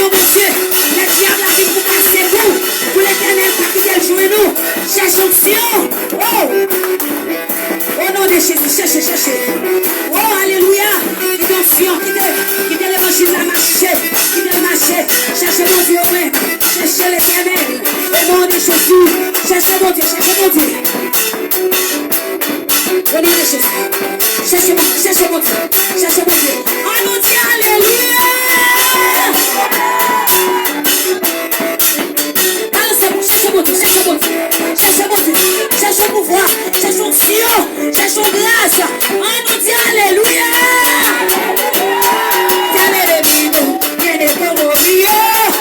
oh mon Dieu. Le diable a dit pour casser vous. Pour l'éternel, pour quitter le genou. Cherche onction. Oh. Au nom de Jésus, cherchez. Oh, alléluia. Quitte onction, quitte l'évangile à marcher. Quitte le marché. Cherchez mon Dieu, ouais. Cherchez l'éternel. Au nom de Jésus. Cherchez mon Dieu. Au nom de Jésus. Cherchez mon Dieu. Oh mon Dieu, alléluia. Cherchez mon Dieu. Cherchez pouvoir. Cherchez onction. Cherchez grâce. Oh mon Dieu, alléluia. Viene como Dios.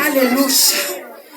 Aleluia.